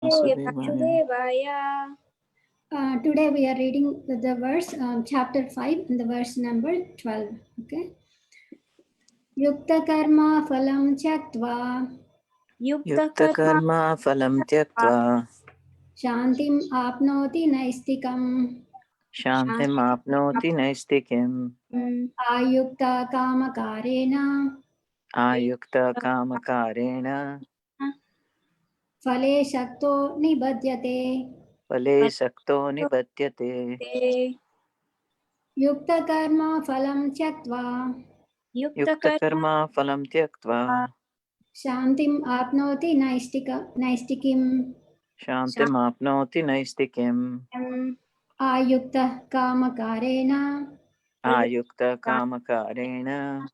Vasudevaya. Today we are reading the verse, chapter 5, and the verse number 12. Okay. Yukta karma phalam tyaktva. Yukta karma phalam tyaktva. Shantim apnoti naistikam. Shantim apnoti naistikim. Ayukta kamakarena. Ayukta kamakarena. Phale shakto nibhadyate. Phale sakto nibhadyate. Yukta karma phalam tyaktva. Yukta karma phalam tyaktva. Shantim apnoti naistikim. Shantim apnoti naistikim. Ayukta kamakarena. Ayukta kamakarena.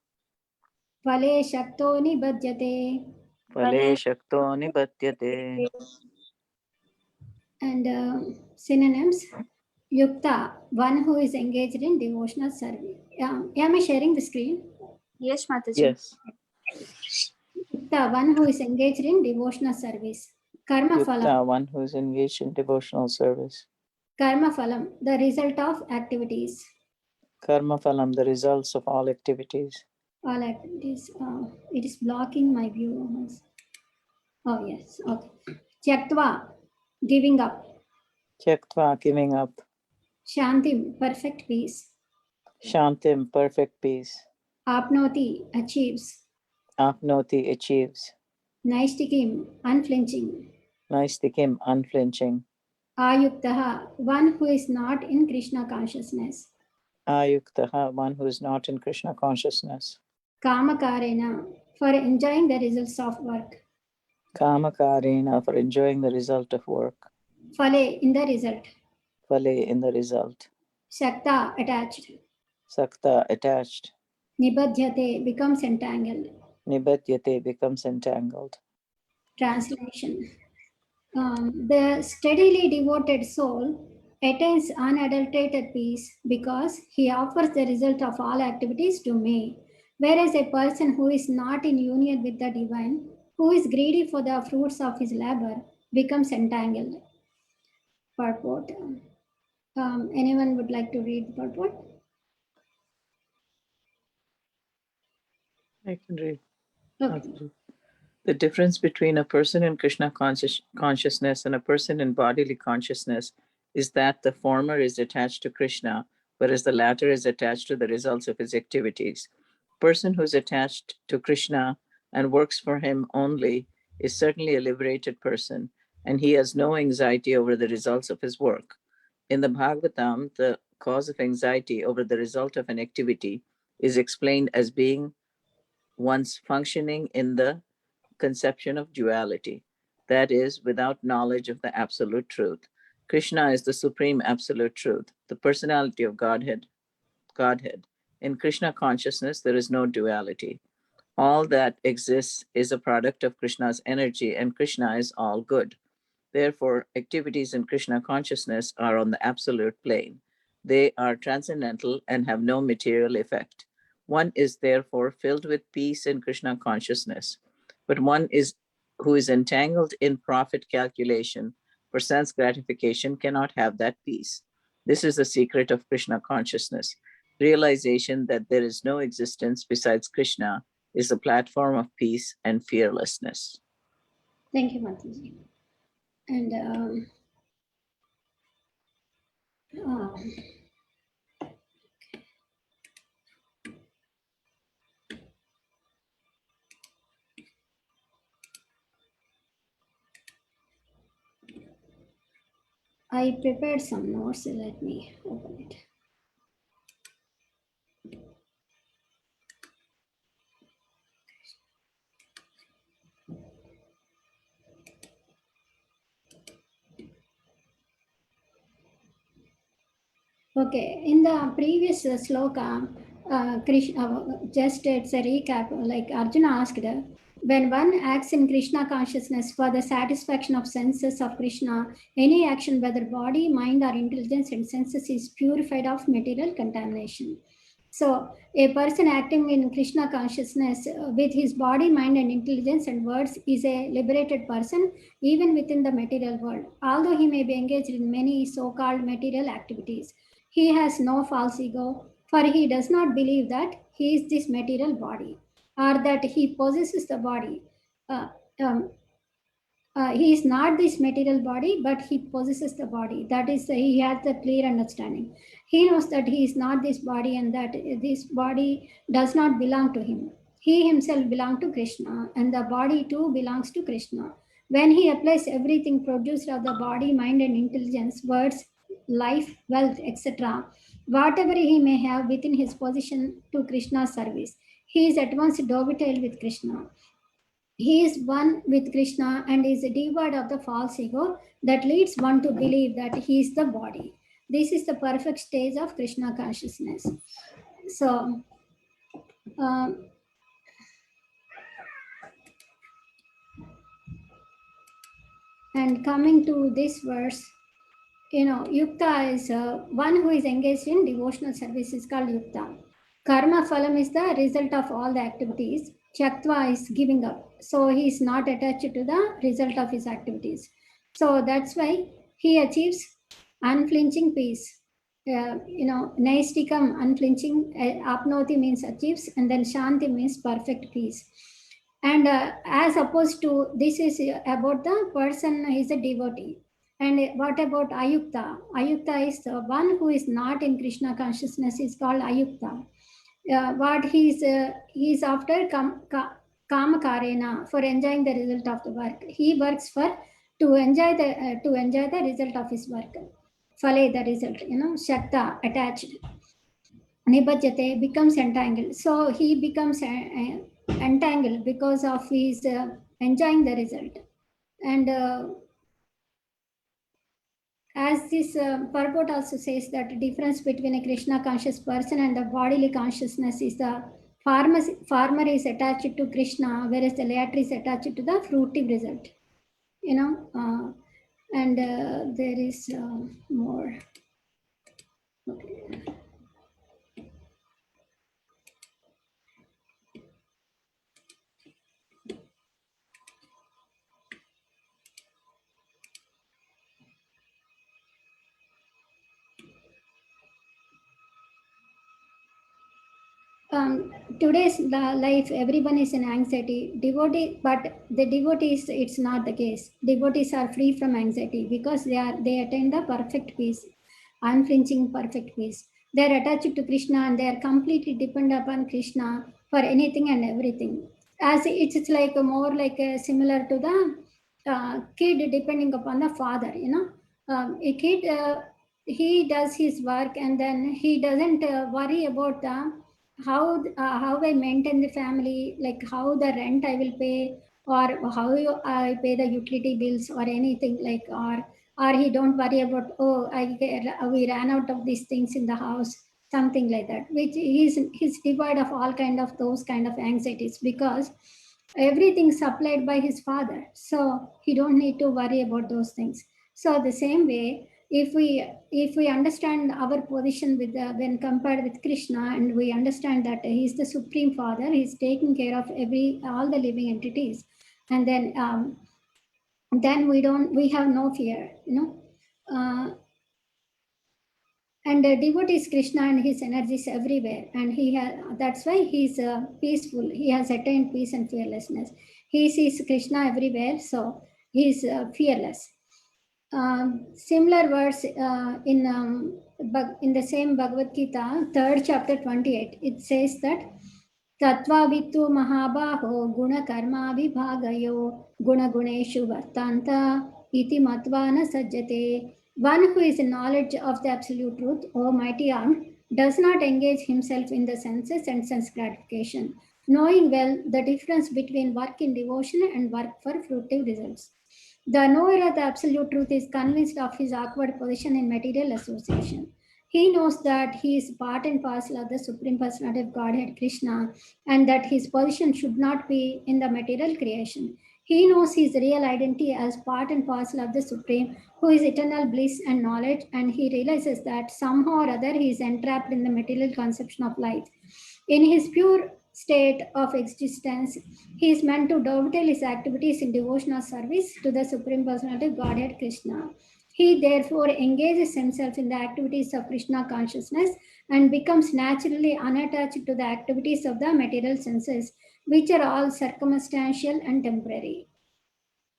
Phale shakto nibhadyate. Phale shakto nibhadyate. And synonyms: Yukta, one who is engaged in devotional service. Am I sharing the screen? Yes, Mataji. Yes. Yukta, one who is engaged in devotional service. Karma phalam. Yukta, one who is engaged in devotional service. Karma phalam, the result of activities. Karma phalam, the results of all activities. All activities. It is blocking my view. Oh yes. Okay. Tyaktva, giving up. Tyaktva, giving up. Shantim, perfect peace. Shantim, perfect peace. Apnoti, achieves. Apnoti, achieves. Naistikim, unflinching. Naistikim, unflinching. Ayuktaha, one who is not in Krishna consciousness. Ayuktaha, one who is not in Krishna consciousness. Kamakarena, for enjoying the results of work. Kamakarena, for enjoying the result of work. Phale, in the result. Phale, in the result. Shakta, attached. Sakta, attached. Nibadhyate, becomes entangled. Nibhadyate, becomes entangled. Translation. The steadily devoted soul attains unadulterated peace because he offers the result of all activities to me. Whereas a person who is not in union with the divine, who is greedy for the fruits of his labor, becomes entangled. Purport. Anyone would like to read the purport? I can read. Okay. The difference between a person in Krishna consciousness and a person in bodily consciousness is that the former is attached to Krishna, whereas the latter is attached to the results of his activities. A person who is attached to Krishna and works for him only is certainly a liberated person, and he has no anxiety over the results of his work. In the Bhagavatam, the cause of anxiety over the result of an activity is explained as being one's functioning in the conception of duality, that is, without knowledge of the absolute truth. Krishna is the supreme absolute truth, the personality of Godhead. In Krishna consciousness, there is no duality. All that exists is a product of Krishna's energy, and Krishna is all good. Therefore, activities in Krishna consciousness are on the absolute plane. They are transcendental and have no material effect. One is therefore filled with peace in Krishna consciousness. But one who is entangled in profit calculation for sense gratification cannot have that peace. This is the secret of Krishna consciousness. Realization that there is no existence besides Krishna is a platform of peace and fearlessness. Thank you, Mataji. And I prepared some notes. Let me open it. Okay, in the previous sloka, Krishna, just it's a recap, like Arjuna asked, when one acts in Krishna consciousness for the satisfaction of senses of Krishna, any action, whether body, mind, or intelligence and senses, is purified of material contamination. So, a person acting in Krishna consciousness with his body, mind, and intelligence and words is a liberated person, even within the material world. Although he may be engaged in many so called material activities, he has no false ego, for he does not believe that he is this material body or that he possesses the body. Uh, um, he is not this material body, but he possesses the body. That is, he has the clear understanding. He knows that he is not this body and that this body does not belong to him. He himself belongs to Krishna, and the body too belongs to Krishna. When he applies everything produced of the body, mind, and intelligence, words, life, wealth, etc., whatever he may have within his position to Krishna's service, he is at once dovetailed with Krishna. He is one with Krishna and is devoid of the false ego that leads one to believe that he is the body. This is the perfect stage of Krishna consciousness. So, uh, and coming to this verse, Yukta is one who is engaged in devotional service is called Yukta. Karma phalam is the result of all the activities. Tyaktva is giving up. So he is not attached to the result of his activities. So that's why he achieves unflinching peace. Naistikam, unflinching, apnoti means achieves, and then shanti means perfect peace. And as opposed to this is about the person is a devotee. And what about Ayukta? Ayukta is the one who is not in Krishna consciousness is called Ayukta. What he's after kama karena for enjoying the result of the work. He works for to enjoy the result of his work. Phale the result, shakta attached. Nibajate becomes entangled. So he becomes entangled because of his enjoying the result. And as this purport also says that the difference between a Krishna conscious person and the bodily consciousness is the farmer is attached to Krishna, whereas the latter is attached to the fruitive result. And there is more. Okay. Today's life, everyone is in anxiety. But the devotees, it's not the case. Devotees are free from anxiety because they attain the perfect peace, unflinching perfect peace. They are attached to Krishna and they are completely dependent upon Krishna for anything and everything. As it's like more like similar to the kid depending upon the father. A kid he does his work and then he doesn't worry about the how I maintain the family, like how the rent I will pay, or how I pay the utility bills, or anything like, or he don't worry about we ran out of these things in the house, something like that. Which he's devoid of all kind of those kind of anxieties because everything supplied by his father, so he don't need to worry about those things. So the same way, if we understand our position with when compared with Krishna, and we understand that he is the supreme father, he is taking care of all the living entities, and then we have no fear, and devotee is Krishna and his energy is everywhere, and that's why he's peaceful. He has attained peace and fearlessness. He sees Krishna everywhere, so he's fearless. Similar words in the same Bhagavad Gita, third chapter 28. It says that Tattva vittu mahabaho guna karma vibhagayo guna guneshu vartanta iti matvana sajjate. One who is in knowledge of the absolute truth, O mighty arm, does not engage himself in the senses and sense gratification, knowing well the difference between work in devotion and work for fruitive results. The knower of the absolute truth is convinced of his awkward position in material association. He knows that he is part and parcel of the Supreme Personality of Godhead, Krishna, and that his position should not be in the material creation. He knows his real identity as part and parcel of the Supreme, who is eternal bliss and knowledge, and he realizes that somehow or other he is entrapped in the material conception of life. In his pure state of existence, he is meant to dovetail his activities in devotional service to the Supreme Personality of Godhead Krishna. He therefore engages himself in the activities of Krishna consciousness and becomes naturally unattached to the activities of the material senses, which are all circumstantial and temporary.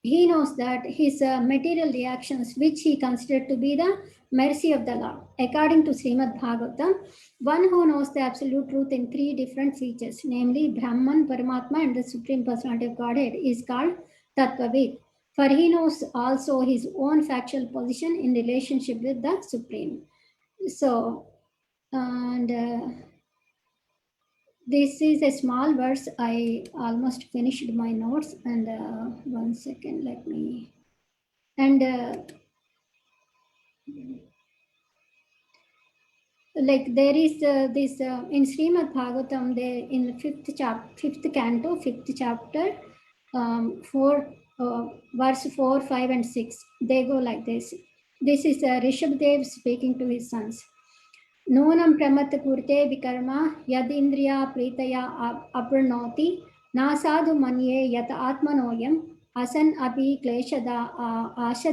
He knows that his material reactions, which he considered to be the mercy of the Lord. According to Srimad Bhagavatam, one who knows the absolute truth in three different features, namely Brahman, Paramatma, and the Supreme Personality of Godhead, is called Tattvavid. For he knows also his own factual position in relationship with the Supreme. So, and this is a small verse. I almost finished my notes, and 1 second, let me. And like there is this in Srimad Bhagavatam, there in fifth canto, fifth chapter, 4, verse 4, 5, and 6. They go like this. This is Rishabdev speaking to his sons. नूनं प्रमथ कुरुते विकर्मा यदिन्द्रिया प्रीतया अपृणोति नासाधु मन्ये यत आत्मनोयम् asan api kleshada asha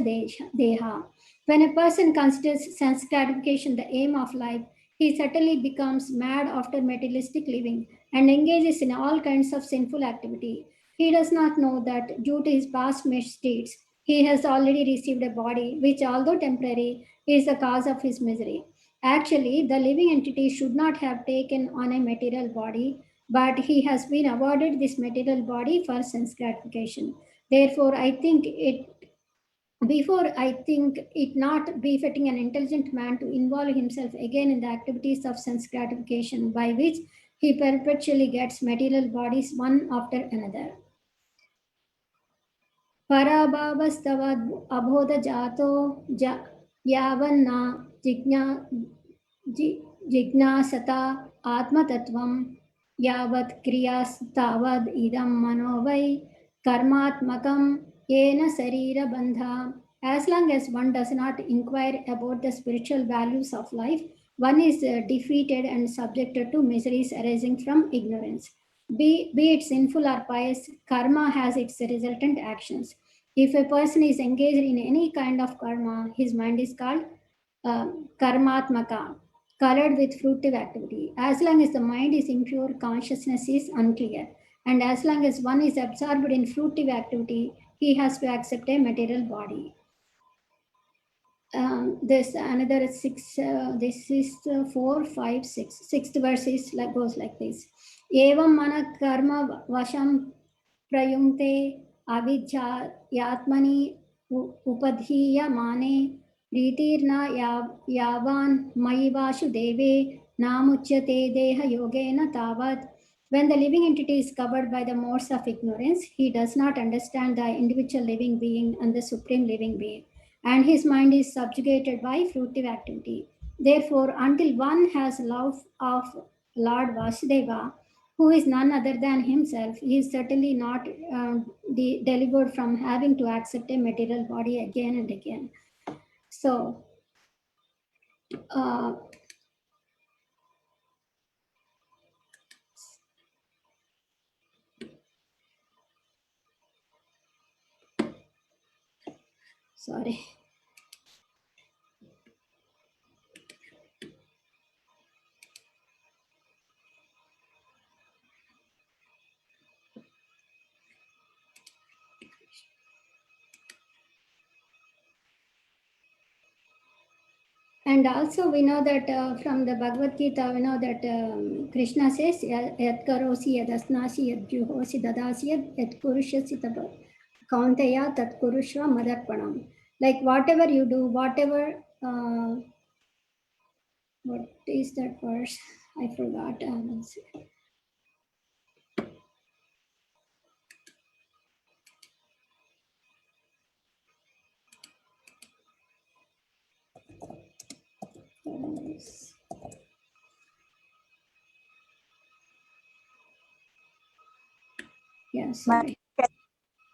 deha. When a person considers sense gratification the aim of life, he certainly becomes mad after materialistic living and engages in all kinds of sinful activity. He does not know that due to his past misdeeds, he has already received a body which, although temporary, is the cause of his misery. Actually, the living entity should not have taken on a material body, but he has been awarded this material body for sense gratification. Therefore, I think it not befitting an intelligent man to involve himself again in the activities of sense gratification, by which he perpetually gets material bodies one after another. Parabhavastavad abodha jato yavanna jignasata atmatattvam yavat kriyas tavad idam manovai karmatmakam yena sarira bandha. As long as one does not inquire about the spiritual values of life, one is defeated and subjected to miseries arising from ignorance. Be it sinful or pious, karma has its resultant actions. If a person is engaged in any kind of karma, his mind is called karmatmaka, colored with fruitive activity. As long as the mind is impure, consciousness is unclear. And as long as one is absorbed in fruitive activity, he has to accept a material body. This another six. This is 4, 5, 6. Sixth verse is goes like this. Evam mana karma vasham prayunte avidya yatmani upadhiya mane प्रीतिर्ना yavan मयि वासुदेवे नामुच्यते देह योगेन तावत्. When the living entity is covered by the modes of ignorance, he does not understand the individual living being and the supreme living being, and his mind is subjugated by fruitive activity. Therefore, until one has love of Lord Vasudeva, who is none other than himself, he is certainly not delivered from having to accept a material body again and again. So, sorry. And also we know that from the Bhagavad Gita, we know that Krishna says, Yat karosi yadasnasi yad juhosi dadasi yad kurushasi kaunteya tat kurushva madarpanam. Like whatever you do, whatever, what is that verse? I forgot. Yeah, sorry.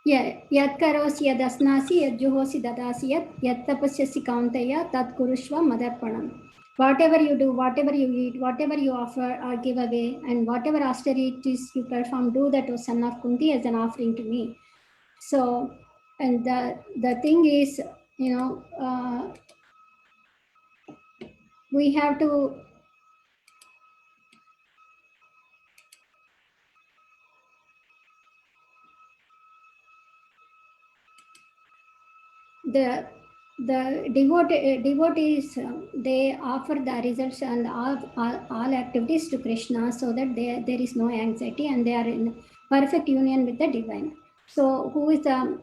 Yat karosi yad asnasi yad juhosi dadasi yat tapasyasi kauntaya tat kurushva madarpanam. Whatever you do, whatever you eat, whatever you offer or give away, and whatever austerities you perform, do that, O son of Kunti, as an offering to me. So, and the thing is, we have to the devotees they offer the results and all activities to Krishna, so that there is no anxiety and they are in perfect union with the divine. So who is the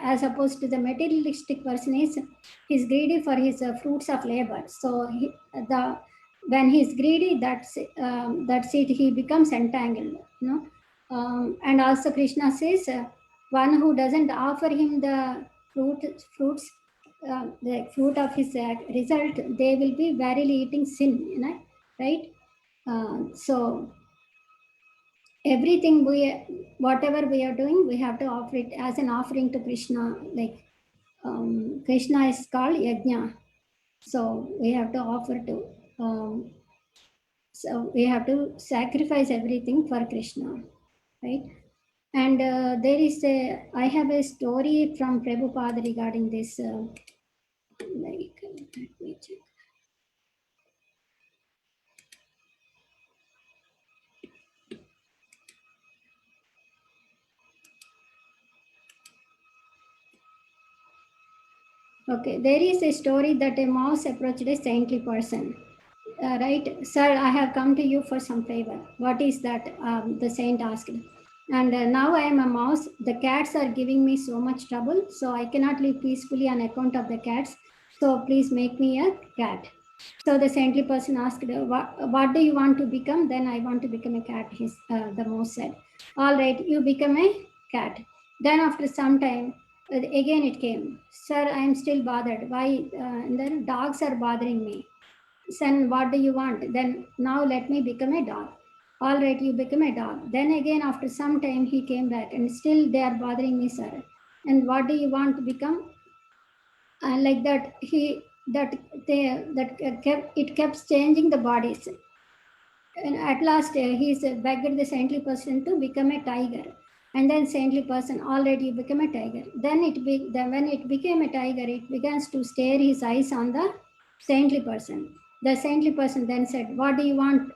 as opposed to the materialistic person is greedy for his fruits of labor. So the when he's greedy, that's it, he becomes entangled, and also Krishna says, one who doesn't offer him the fruits, the fruit of his result, they will be verily eating sin, right? So everything whatever we are doing, we have to offer it as an offering to Krishna. Like Krishna is called Yajna, so we have to offer to. So we have to sacrifice everything for Krishna, right? And I have a story from Prabhupada regarding this. Let me check. Okay, there is a story that a mouse approached a saintly person. Right, sir, I have come to you for some favor. What is that? The saint asked. And now I am a mouse. The cats are giving me so much trouble, so I cannot live peacefully on account of the cats. So please make me a cat. So the saintly person asked, what do you want to become? Then I want to become a cat, the mouse said. All right, you become a cat. Then after some time, again it came. Sir, I am still bothered. Why? The dogs are bothering me. Son, what do you want? Then now let me become a dog. All right, you become a dog. Then again, after some time, he came back and still they are bothering me, sir. And what do you want to become? Like that, it kept changing the bodies. And at last, he begged the saintly person to become a tiger. And then saintly person already become a tiger. Then when it became a tiger, it begins to stare his eyes on the saintly person. The saintly person then said, "What do you want?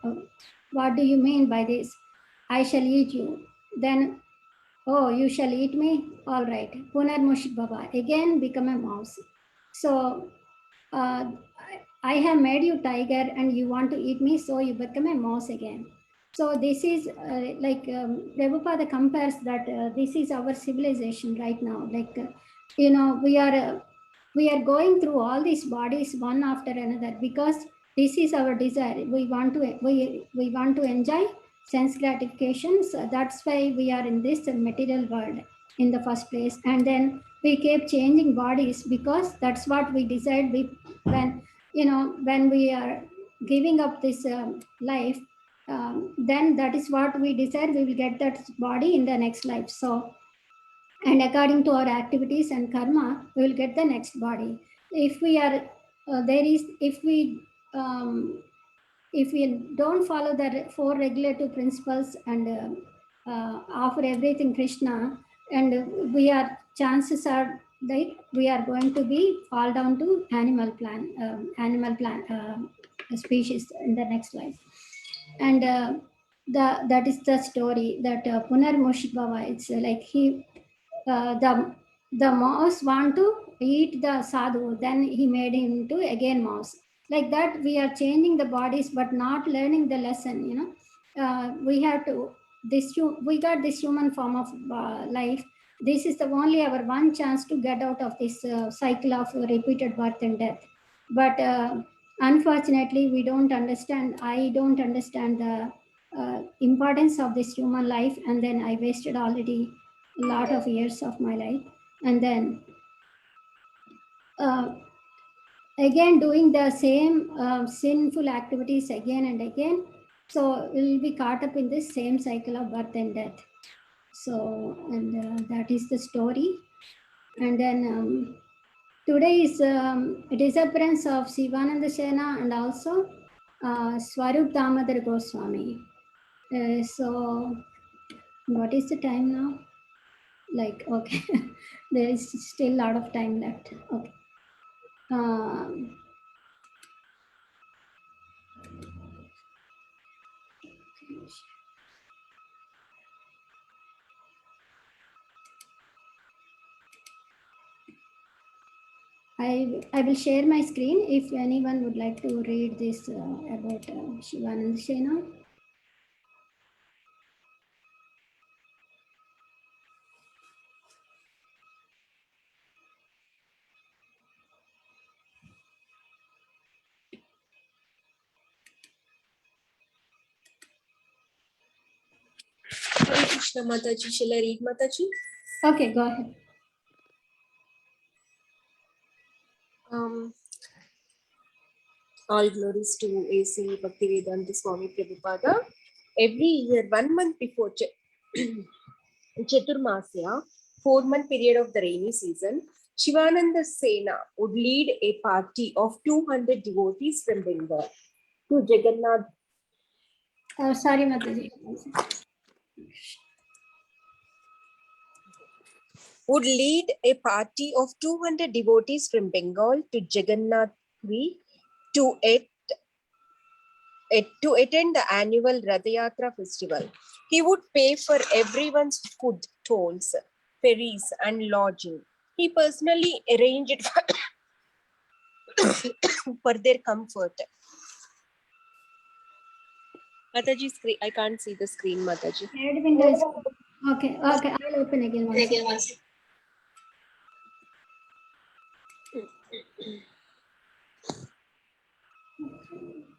What do you mean by this? I shall eat you." Then, "Oh, you shall eat me? All right." Punarmushik Baba again become a mouse. So uh, I have made you tiger and you want to eat me, so you become a mouse again. So this is Prabhupada compares that this is our civilization right now. Like, we are going through all these bodies one after another because this is our desire. We want to enjoy sense gratification. So that's why we are in this material world in the first place. And then we keep changing bodies because that's what we decide. When when we are giving up this life, then that is what we decide, we will get that body in the next life. So, and according to our activities and karma, we will get the next body. If we are there is if we don't follow the four regulative principles and offer everything Krishna, and we are chances are like we are going to be fall down to animal plan species in the next life. And that is the story that Punar Moshik Baba. It's like the mouse want to eat the sadhu, then he made him into again mouse. Like that, we are changing the bodies, but not learning the lesson. We have to we got this human form of life. This is the only our one chance to get out of this cycle of repeated birth and death. But unfortunately, we don't understand. I don't understand the importance of this human life, and then I wasted already a lot of years of my life, and then uh, again doing the same sinful activities again and again. So we'll be caught up in this same cycle of birth and death. So, and that is the story. And then today is disappearance of Sivananda Sena and also Swarup Damodar Goswami. So, what is the time now? Like, okay, there is still a lot of time left. Okay. I will share my screen if anyone would like to read this about Shivananda Sena. Hare Krishna Mataji, shall I read Mataji? Okay, go ahead. All glories to A.C. Bhaktivedanta Swami Prabhupada. Every year, 1 month before Chaturmasya, 4-month period of the rainy season, Shivananda Sena would lead a party of 200 devotees from Bengal to Jagannath. Sorry, Mataji. Would lead a party of 200 devotees from Bengal to Jagannath to attend the annual Ratha Yatra festival. He would pay for everyone's food, tolls, ferries, and lodging. He personally arranged for their comfort. Mataji, screen. I can't see the screen, Mataji. Red window is okay. Okay, I'll open again once.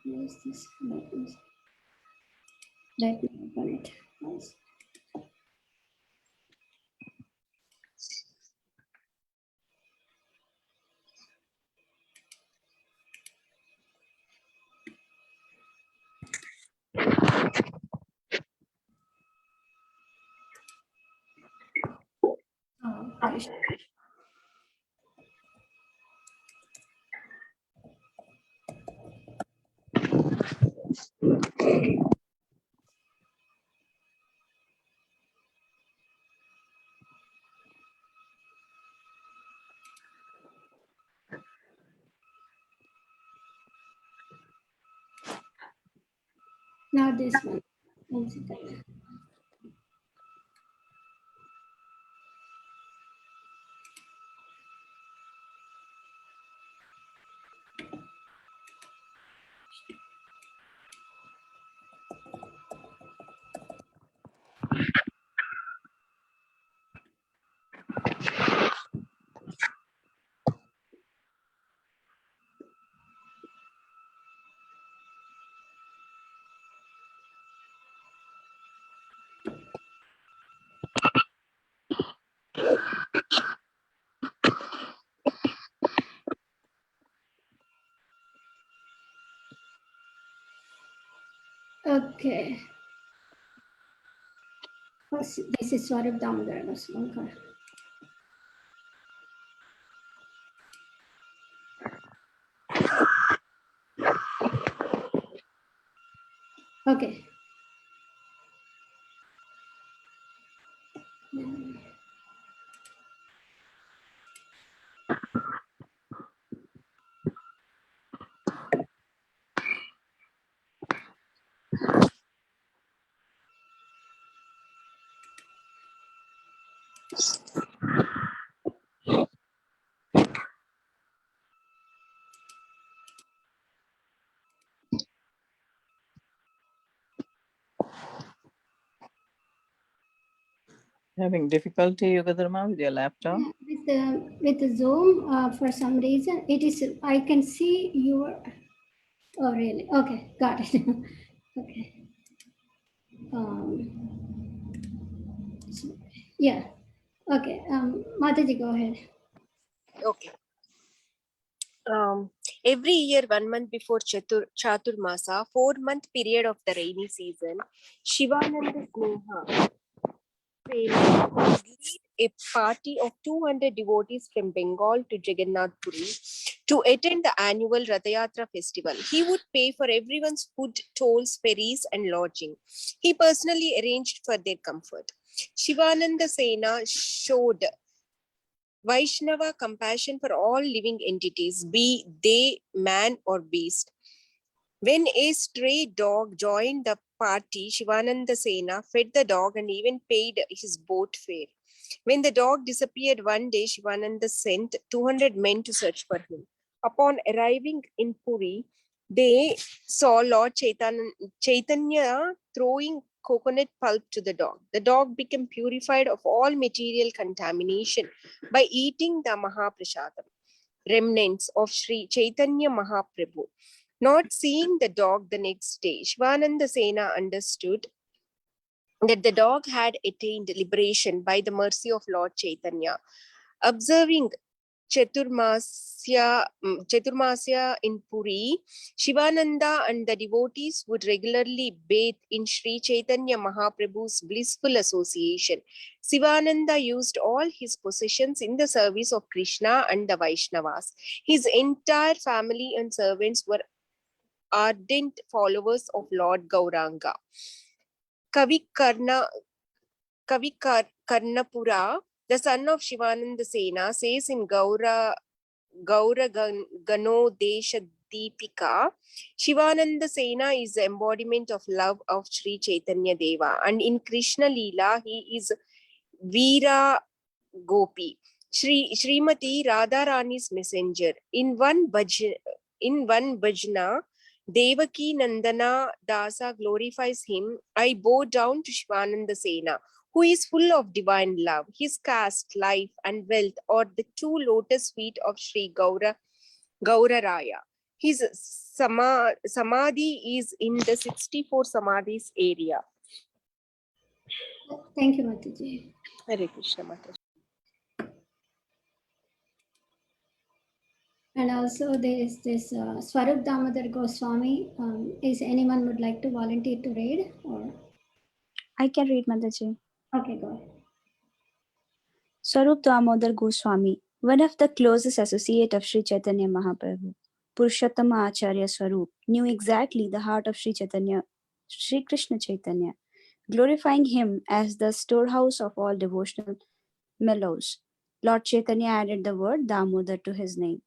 Where is this? Let me open it. Once. Oh, Krishna. Now this one. One second. Okay. This is Swarup Damodar Goswami. Okay. Having difficulty, Yogadharma, with your laptop? With the Zoom, for some reason, it is. I can see your. Oh, really? Okay, got it. Okay. Yeah. Okay. Mataji, go ahead. Okay. Every year, 1 month before Chaturmasa, 4-month period of the rainy season, Shivananda Sneha Sena would lead a party of 200 devotees from Bengal to Jagannath Puri to attend the annual Ratha Yatra festival. He would pay for everyone's food, tolls, ferries, and lodging. He personally arranged for their comfort. Shivananda Sena showed Vaishnava compassion for all living entities, be they man or beast. When a stray dog joined the party, Shivananda Sena fed the dog and even paid his boat fare. When the dog disappeared one day, Shivananda sent 200 men to search for him. Upon arriving in Puri, they saw Lord Chaitanya throwing coconut pulp to the dog. The dog became purified of all material contamination by eating the Mahaprasadam, remnants of Sri Chaitanya Mahaprabhu. Not seeing the dog the next day, Shivananda Sena understood that the dog had attained liberation by the mercy of Lord Chaitanya. Observing Chaturmasya in Puri, Shivananda and the devotees would regularly bathe in Sri Chaitanya Mahaprabhu's blissful association. Shivananda used all his possessions in the service of Krishna and the Vaishnavas. His entire family and servants were ardent followers of Lord Gauranga. Kavi Karnapura, the son of Shivananda Sena, says in Gaura Ganodesha Deepika, Shivananda Sena is the embodiment of love of Sri Chaitanya Deva, and in Krishna Leela, he is Veera Gopi, Srimati Radharani's messenger. In one bhajna, Devaki Nandana Dasa glorifies him. I bow down to Shivananda Sena, who is full of divine love. His caste, life, and wealth are the two lotus feet of Sri Gauraraya. His samadhi is in the 64 samadhis area. Thank you, Mataji. Hare Krishna Mataji. And also there is this Swarup Damodar Goswami. Is anyone would like to volunteer to read? Or I can read, Mataji. okay, go ahead. Swarup Damodar Goswami, one of the closest associates of Sri Chaitanya Mahaprabhu, Purushottama Acharya Swarup, knew exactly the heart of Sri Chaitanya, Sri Krishna Chaitanya, glorifying him as the storehouse of all devotional mellows. Lord Chaitanya added the word Damodar to his name.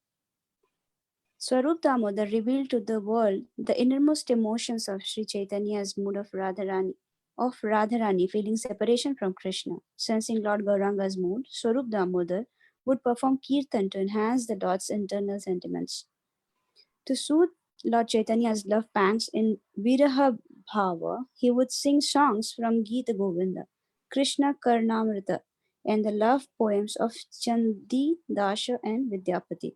Swarup Damodar revealed to the world the innermost emotions of Sri Chaitanya's mood of Radharani feeling separation from Krishna. Sensing Lord Gauranga's mood, Swarup Damodar would perform kirtan to enhance the Lord's internal sentiments. To soothe Lord Chaitanya's love pangs in Viraha Bhava, he would sing songs from Gita Govinda, Krishna Karnamrita, and the love poems of Chandi, Dasha, and Vidyapati.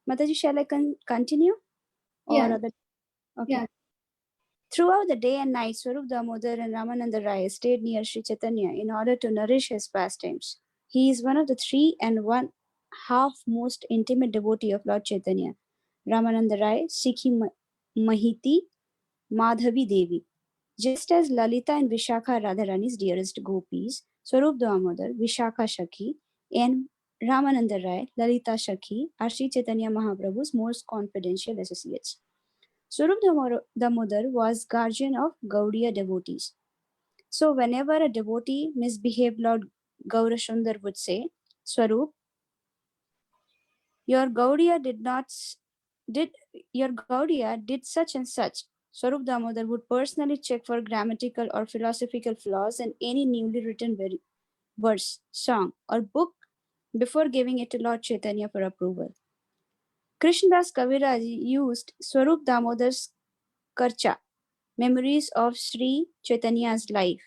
Mataji, shall I continue? Or Yeah. other? Okay. Yeah. Throughout the day and night, Swarup Damodar and Ramananda Rai stayed near Sri Chaitanya in order to nourish his pastimes. He is one of the 3.5 most intimate devotee of Lord Chaitanya. Ramananda Rai, Sikhi Mahiti, Madhavi Devi. Just as Lalita and Vishakha are Radharani's dearest gopis, Swarup Damodar, Vishakha Shakhi, and Ramananda Rai, Lalita Shakhi are Sri Chaitanya Mahaprabhu's most confidential associates. Swarup Damodar was guardian of Gaudiya devotees. So whenever a devotee misbehaved, Lord Gaurasundar would say, Swarup, your Gaudiya did such and such. Swarup Damodar would personally check for grammatical or philosophical flaws in any newly written verse, song, or book before giving it to Lord Chaitanya for approval. Krishnadas Kaviraj used Swarup Damodar's Karcha, Memories of Sri Chaitanya's Life,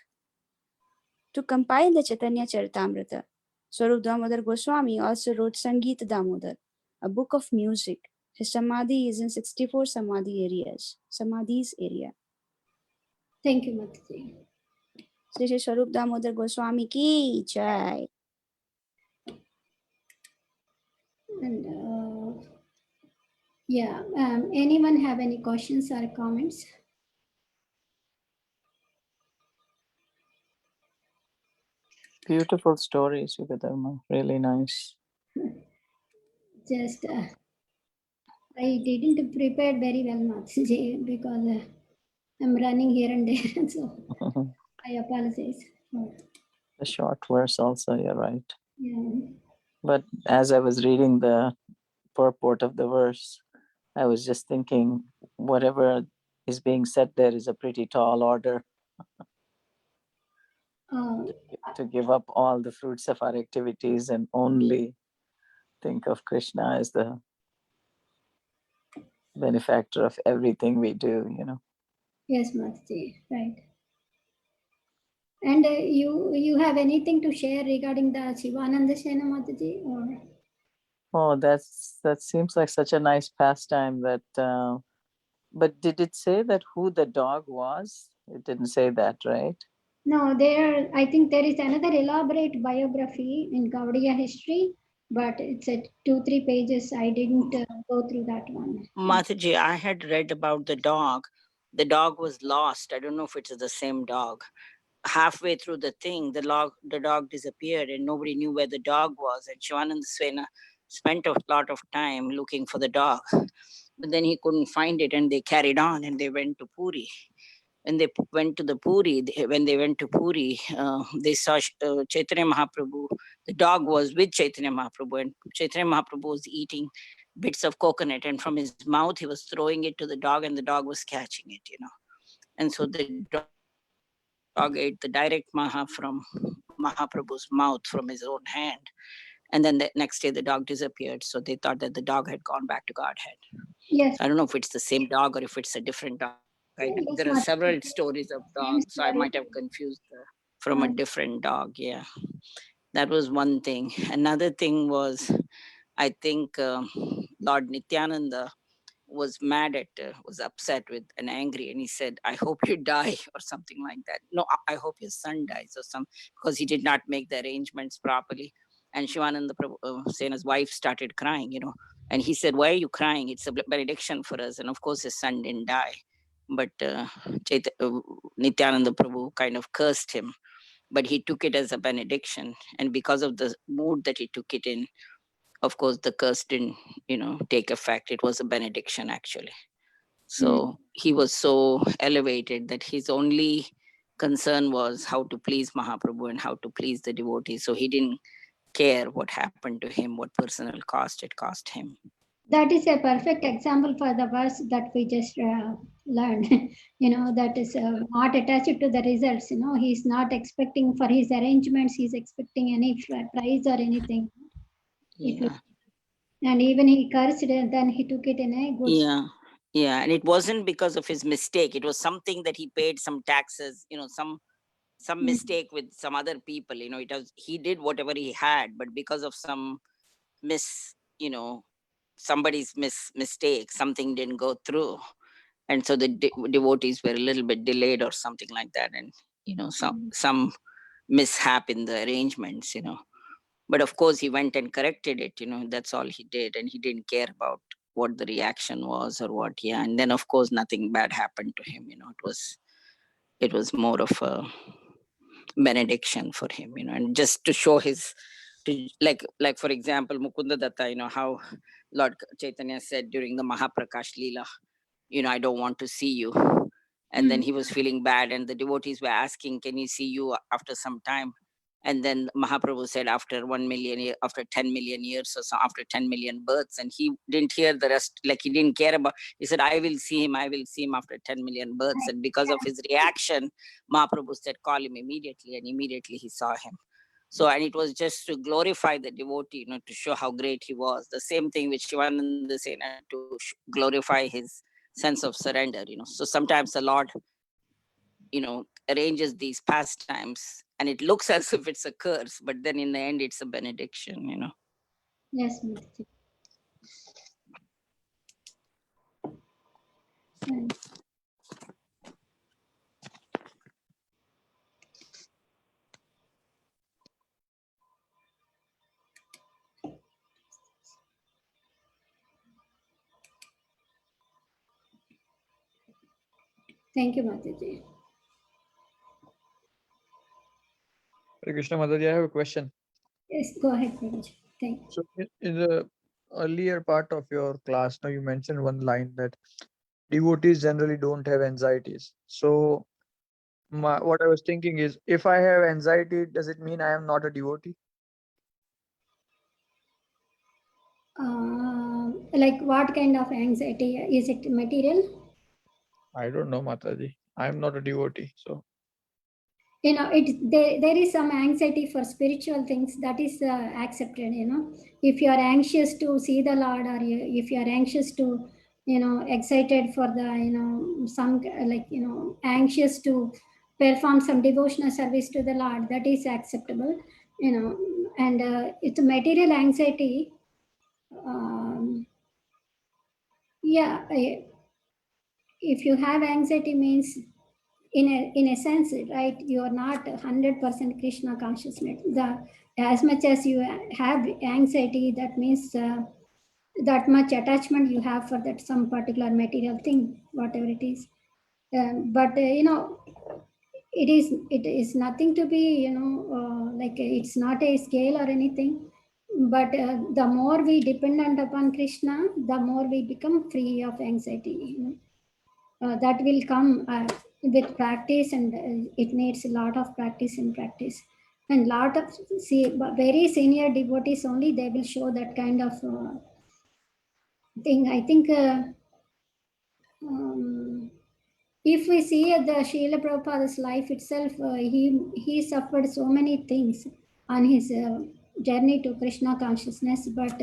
to compile the Chaitanya Charitamrita. Swarup Damodar Goswami also wrote Sangeet Damodar, a book of music. His samadhi is in 64 samadhis area. Thank you, Mataji. Shri Swarup Damodar Goswami ki jai. And yeah, anyone have any questions or comments? Beautiful stories, Yugadharma. Really nice. Just I didn't prepare very well, Mataji, because I'm running here and there, so I apologize. The short verse also, you're right. Yeah. But as I was reading the purport of the verse, I was just thinking whatever is being said there is a pretty tall order Uh, to give up all the fruits of our activities and only think of Krishna as the benefactor of everything we do, you know. yes, Mataji, right. And you have anything to share regarding the Shivananda Sena, Mataji? Or Oh, that seems like such a nice pastime that but did it say that who the dog was? It didn't say that, right? no, I think there is another elaborate biography in Gaudiya history, but it's at 2-3 pages. I didn't go through that one. Mataji, I had read about the dog. The dog was lost. I don't know if it's the same dog. Halfway through the thing, the dog disappeared and nobody knew where the dog was. And Shivananda Swena spent a lot of time looking for the dog. But then he couldn't find it and they carried on and they went to Puri. When they went to the Puri, they saw Chaitanya Mahaprabhu. The dog was with Chaitanya Mahaprabhu, and Chaitanya Mahaprabhu was eating bits of coconut, and from his mouth he was throwing it to the dog, and the dog was catching it, And so the dog ate the direct maha from Mahaprabhu's mouth from his own hand. And then the next day the dog disappeared. So they thought that the dog had gone back to Godhead. Yes. I don't know if it's the same dog or if it's a different dog. Yes, There are several stories of same dogs, so I story. might have confused from a different dog. Yeah, that was one thing. Another thing was, I think Lord Nityananda was mad at, was upset with and angry, and he said, "I hope you die," or something like that. No, I hope your son dies, or some, because he did not make the arrangements properly. And Shivananda Sena's wife started crying, and he said, "Why are you crying? It's a benediction for us." And of course, his son didn't die, but Nityananda Prabhu kind of cursed him, but he took it as a benediction, and because of the mood that he took it in, of course, the curse didn't, take effect. It was a benediction, actually. So he was so elevated that his only concern was how to please Mahaprabhu and how to please the devotees. So he didn't care what happened to him, what personal cost it cost him. That is a perfect example for the verse that we just learned. That is not attached to the results. He's not expecting for his arrangements. He's expecting any prize or anything. Yeah. And even he cursed and then he took it in a good. Yeah. And it wasn't because of his mistake. It was something that he paid some taxes, some mistake with some other people. He did whatever he had, but because of some somebody's mistake, something didn't go through, and so the devotees were a little bit delayed or something like that, and some mishap in the arrangements. But of course he went and corrected it. That's all he did, and he didn't care about what the reaction was or what. Yeah. And then of course nothing bad happened to him. It was more of a benediction for him, and just to show like for example, Mukunda Datta, how Lord Chaitanya said during the Mahaprakash Leela, I don't want to see you. And then he was feeling bad, and the devotees were asking, can he see you after some time? And then Mahaprabhu said after 1 million, after 10 million years or so, after 10 million births, and he didn't hear the rest, like he didn't care about, he said, I will see him after 10 million births. And because of his reaction, Mahaprabhu said, call him immediately, and immediately he saw him. So, and it was just to glorify the devotee, to show how great he was. The same thing with Shivananda Sena, to glorify his sense of surrender. So sometimes the Lord, arranges these pastimes, and it looks as if it's a curse, but then in the end it's a benediction. Yes, Mataji. Thank you, Mataji. Hare Krishna Mataji, I have a question. Yes, go ahead, Prabhuji. Thank you. So in the earlier part of your class, now you mentioned one line that devotees generally don't have anxieties. So what I was thinking is, if I have anxiety, does it mean I am not a devotee? Like what kind of anxiety? Is it material? I don't know, Mataji. I am not a devotee. So There is some anxiety for spiritual things that is accepted. If you are anxious to see the Lord, or if you are anxious to, excited for the, some like, anxious to perform some devotional service to the Lord, that is acceptable. And it's a material anxiety. Yeah, if you have anxiety means, in a sense, right, you are not 100% Krishna consciousness. As much as you have anxiety, that means that much attachment you have for that some particular material thing, whatever it is. But it is nothing to be, like it's not a scale or anything. But the more we dependent upon Krishna, the more we become free of anxiety. That will come with practice, and it needs a lot of practice and practice. And lot of very senior devotees only, they will show that kind of thing. I think if we see the Srila Prabhupada's life itself, he suffered so many things on his journey to Krishna consciousness. But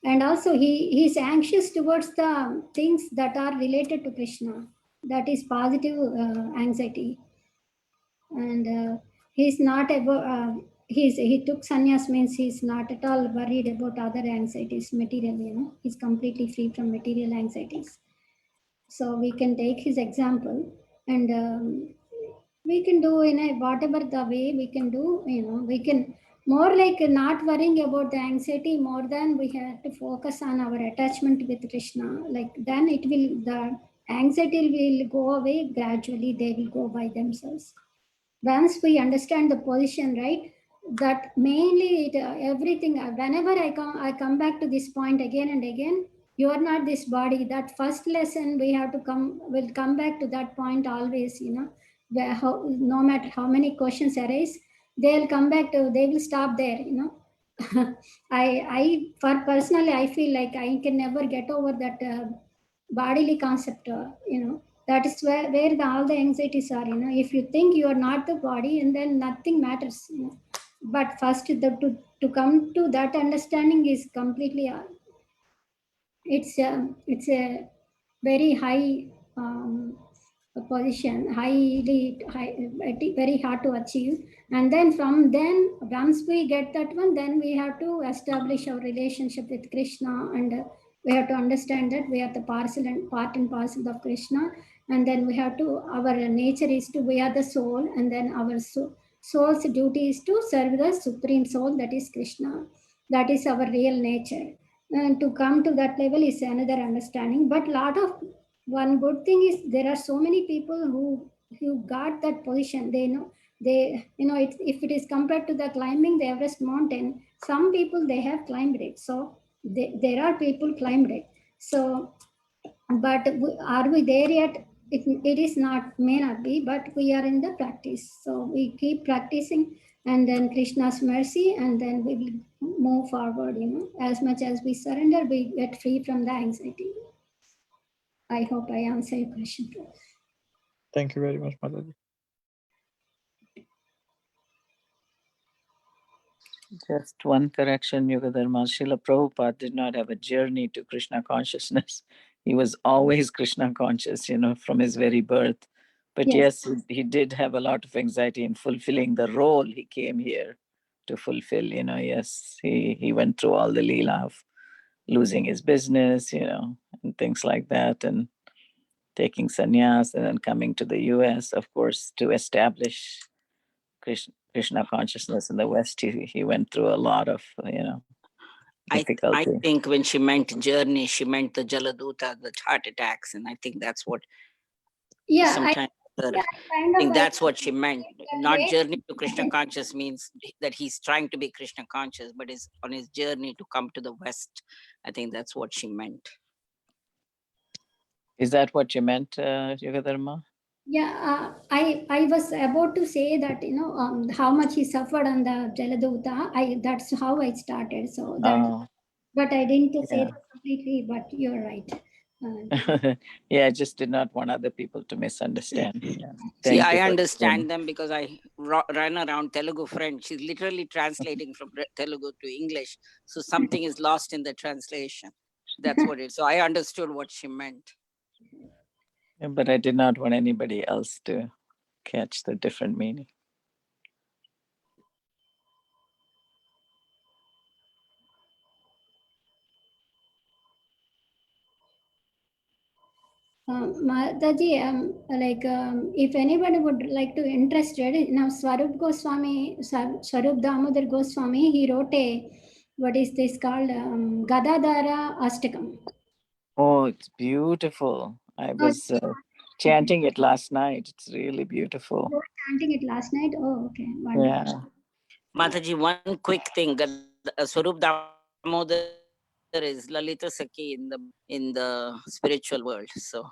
and also he's anxious towards the things that are related to Krishna. That is positive anxiety. And he's not about. He took sannyas means he's not at all worried about other anxieties, material. He's completely free from material anxieties. So we can take his example, and we can do in a whatever the way we can do. We can more like not worrying about the anxiety, more than we have to focus on our attachment with Krishna. Like then the anxiety will go away gradually. They will go by themselves. Once we understand the position, right, that mainly everything, whenever I come back to this point again and again. You are not this body. That first lesson we have to will come back to that point always. No matter how many questions arise, they'll come back to, they will stop there. I for personally, I feel like I can never get over that bodily concept. That is where all the anxieties are. If you think you are not the body, and then nothing matters. But first, to come to that understanding is completely. It's a very high position, very hard to achieve. And then from then, once we get that one, then we have to establish our relationship with Krishna, and we have to understand that we are the part and parcel of Krishna. And then we have to, our nature is to, we are the soul, and then our soul's duty is to serve the supreme soul, that is Krishna. That is our real nature. And to come to that level is another understanding. But one good thing is there are so many people who got that position. If it is compared to the climbing the Everest mountain, some people they have climbed it. So there are people climbed it. So, but are we there yet? It is not, may not be, but we are in the practice. So we keep practicing, and then Krishna's mercy, and then we will move forward. As much as we surrender, we get free from the anxiety. I hope I answer your question. thank you very much, Mataji. Just one correction, Yugadharma. Srila Prabhupada did not have a journey to Krishna consciousness. He was always Krishna conscious, from his very birth. But yes, he did have a lot of anxiety in fulfilling the role he came here to fulfill. Yes, he went through all the leela of losing his business, and things like that, and taking sannyas, and then coming to the US, of course, to establish Krishna consciousness in the West. He went through a lot of, difficulty. I think when she meant journey, she meant the Jaladuta, the heart attacks. And I think that's what sometimes her. Yeah, kind I of think like that's what she meant. the Not way- journey to Krishna conscious means that he's trying to be Krishna conscious, but is on his journey to come to the West. I think that's what she meant. Is that what you meant, Yogadharma? Yeah, I was about to say that how much he suffered on the Jaladuta. That's how I started. So that, Oh, but I didn't say yeah. that completely. But you're right. Yeah, I just did not want other people to misunderstand. Yeah. See, Thank I you for understand them because I run around Telugu friends. She's literally translating from Telugu to English. So something is lost in the translation. That's what it is. So I understood what she meant. Yeah, but I did not want anybody else to catch the different meaning. Mataji, if anybody would like to interested, now Swarup Goswami, Swarup Damodar Goswami, he wrote what is this called, Gadadhara Ashtakam. Oh, it's beautiful. I was chanting it last night. It's really beautiful. You were chanting it last night? Oh, okay. Wonderful. Yeah. Mataji, one quick thing. Swarup Damodar is Lalita Sakhi in the spiritual world. So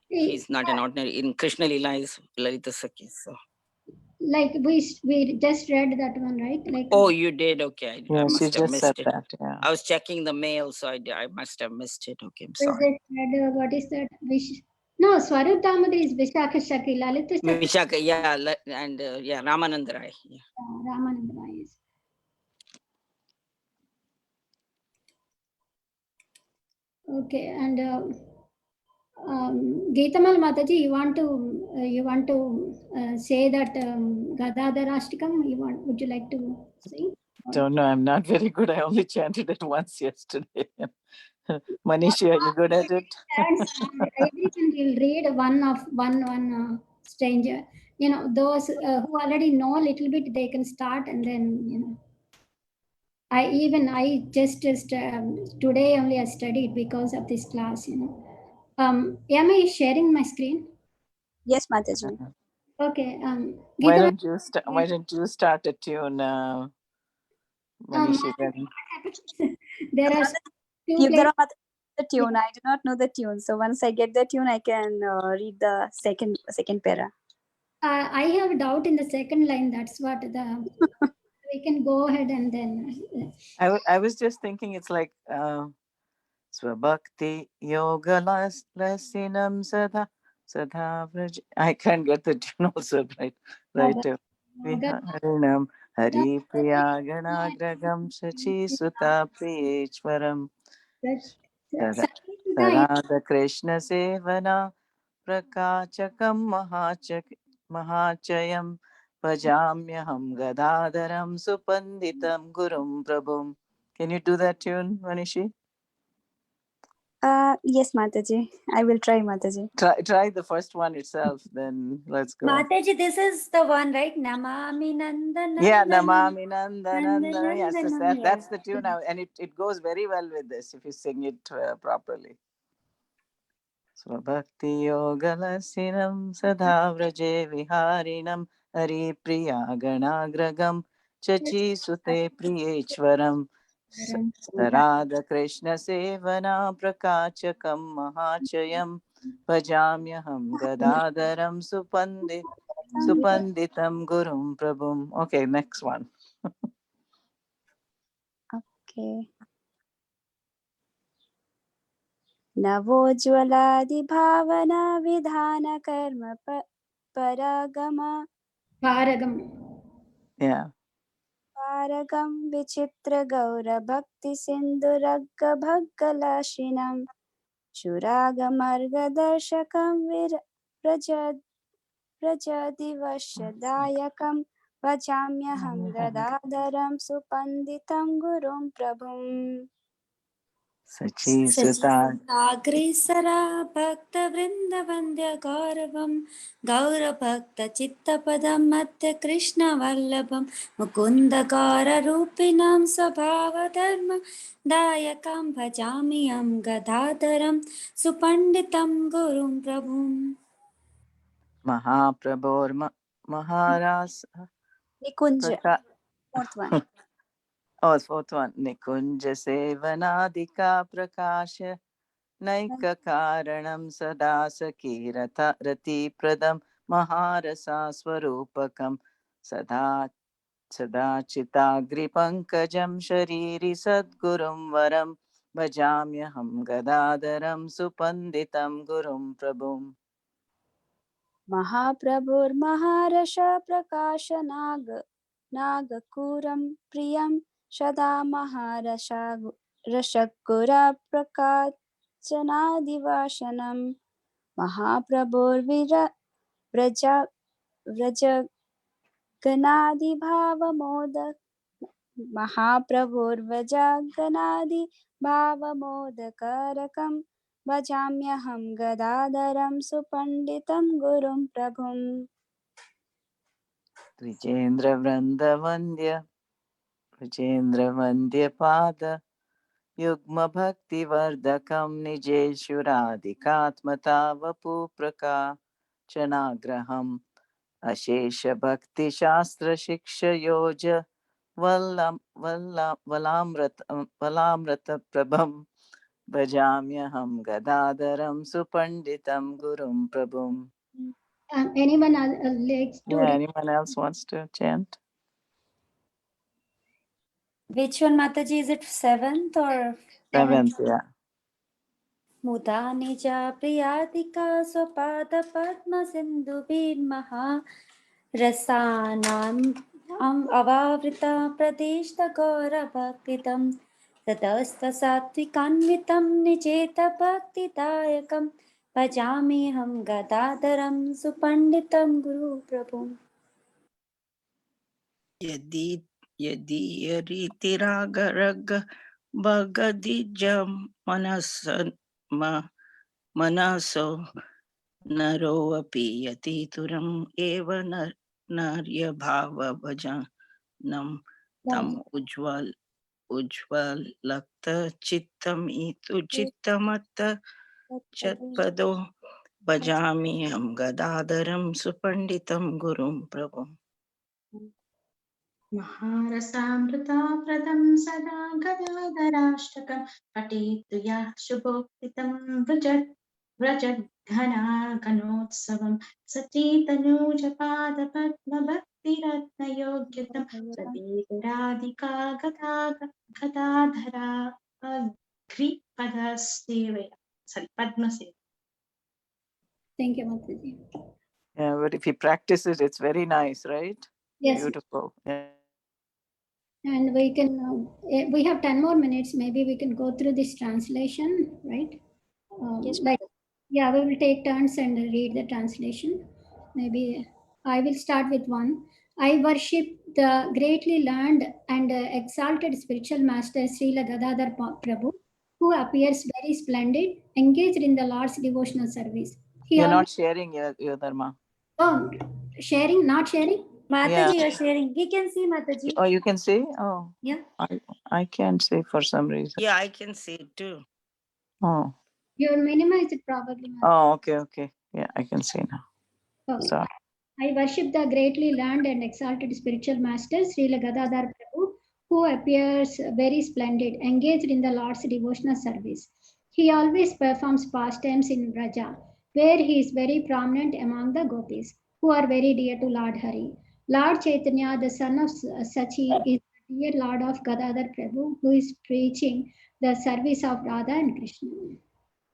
he's not an ordinary. In Krishna Lila is Lalita Sakhi. So. Like we just read that one, right? Like, Oh, you did? Okay. I Yeah, she must have just said missed it. that. Yeah. I was checking the mail, so I must have missed it. Okay, I'm we sorry. just read, what is that? No, Swarup Damodar is Vishakha Shakti, Lalita Shakti, Vishaka, yeah, and yeah, Ramananda Rai. Yeah. Ramananda Rai is. Okay, and Geetamal Mataji, you want to say that Gadadhara Ashtakam? Would you like to sing? Don't know. I'm not very good. I only chanted it once yesterday. Manishi, are you good at it? Everyone will read one stranger. Those who already know a little bit, they can start, and then I just today only I studied because of this class. Am I sharing my screen? Yes, Mataji. Okay. Why Geeta, don't you start a tune, Manishi? Then? there are two Give places. the tune. I do not know the tune. So once I get the tune, I can read the second para. I have a doubt in the second line. That's what we can go ahead and then. I was just thinking it's like Swabhakti Yoga Lasinam Sadha Sadha Vraj. I can't get the tune also right. Viharinam Hari Priya Ganagragam Sachi Suta Priyeshwaram Sarada Krishna Sevana Prakachakam Mahachayam Bhajamyaham Gadadaram Supanditam Gurum Prabhum. Can you do that tune, Manishi? Yes, Mataji. I will try, Mataji. Try the first one itself, then let's go. Mataji, this is the one, right? Namami Nandana. Yeah, Namami Nandana. Nandana, Yes, Nandana, that's yeah. the tune, and it goes very well with this if you sing it properly. Swabhakti Yogalasinam Sadha Vraje Viharinam Hari Priya Ganagragam Chachi Sute Priyechwaram Sarada Krishna Sevana Prakachakam Mahachayam Bhajamyaham Gadadaram Supanditam Gurum Prabhum. Okay, next one. Okay. नवोज्ज्वलादिभावना विधान कर्म परगम Paragam. Yeah. पारगं विचित्र गौरभक्ति सिन्धुरग्ग भग्गलाशिनं शुरागमर्गदर्शकं व्रजदिवशदायकं भजाम्यहं गदाधरं सुपन्दितं गुरुं प्रभुम् Sachi Suta. अग्रेसरा भक्तवृन्दवन्द्य गौरवं गौरभक्तचित्तपदं मध्य कृष्णवल्लभं मुकुन्दकाररूपिणां स्वभावधर्म दायकं भजामि अं गदाधरं सुपण्डितं गुरुं प्रभुम्. Maharas Nikunja, Praka. fourth one. Oh, fourth one. Nikunja Sevanadika Prakasha Naika Karanam Sada Sakirata Rati Pradam Maharasa Swarupakam Sada Sadachitagri Pankajam Shariri Sadgurum Varam Bhajamyaham Gadadaram Supanditam Gurum Prabhum. Mahaprabhur Prakash Nagakuram Priyam Shada Rashakura Prakachanadivashanam Mahaprabhur Vraja Ganadibhavamodak Mahaprabhurvajaganadibhavamodakarakam Bhajamyaham Gadadaram Supanditam Gurum Prabhum. Vijendra Vandya Pada Yugma Bhakti Vardakam Nijeshuradikat Vapu Praka Chanagraham Ashesha Bhakti Shastra Shiksha Yoja Valamrata Prabham Bhajamyaham Gadadaram Supanditam Gurum Prabhum. Anyone likes to Yeah, anyone else wants to chant? Which one, Mataji? Is it seventh or Seventh, yeah. Muda nija priyatika swapada padma sindhubirmaha rasanam avavrita pradeshta gaura bhaktitam ततस्त सात्विकान्वितं निचेत भक्तिदायकं भजामि हम गदाधरं सुपंडितं गुरु प्रभु. यदीयरीतिरागरग भगदिजं मनसो नरोऽपि यतितुरम् एव नार्यभावभजनं तम् उज्ज्वलक्तचित्तमितु चित्तमत्त चत्पदो भजामि हम गदाधरं सुपंडितं गुरुं प्रभुम्. महारसामृताप्रदं सदा गदाधराष्टकं पठेतु यः शुभोक्तितं व्रजद्घनाघनोत्सवं सचेतनूजपादपद्मभक्तिरत्नयोग्यतं सदेतराधिका Gadadhara अघ्रिपदसेवया पद्मसेवा. Thank you, Mataji. Yeah, but if he practices, it's very nice, right? Yes. Beautiful. Yeah. And we can, we have 10 more minutes. Maybe we can go through this translation, right? Yes, Like, yeah, we will take turns and read the translation. Maybe I will start with one. I worship the greatly learned and exalted spiritual master Srila Gadadhar Prabhu, who appears very splendid, engaged in the Lord's devotional service. You're not sharing your dharma. Oh, sharing, not sharing? Mataji, Yeah. you're sharing. We can see Mataji. Oh, you can see? Oh. Yeah. I can't see for some reason. Yeah, I can see it too. Oh. You minimize it probably. Oh, okay. Yeah, I can see now. Okay. Sorry. I worship the greatly learned and exalted spiritual master Srila Gadadhar Prabhu, who appears very splendid, engaged in the Lord's devotional service. He always performs pastimes in Vraja, where he is very prominent among the gopis, who are very dear to Lord Hari. Lord Chaitanya, the son of Sachi, is the dear Lord of Gadadhar Prabhu, who is preaching the service of Radha and Krishna.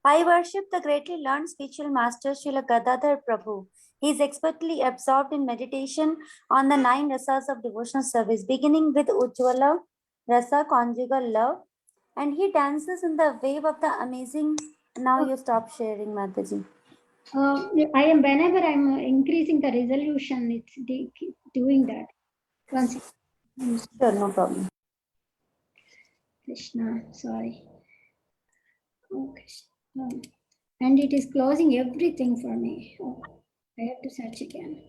I worship the greatly learned spiritual master Srila Gadadhar Prabhu. He is expertly absorbed in meditation on the 9 rasas of devotional service, beginning with Ujjvala rasa, conjugal love, and he dances in the wave of the amazing. Now you stop sharing, Mataji. I am, whenever I'm increasing the resolution, it's doing that. Once. Sure, no problem. Krishna, sorry. Oh, Krishna. And it is closing everything for me. Oh, I have to search again.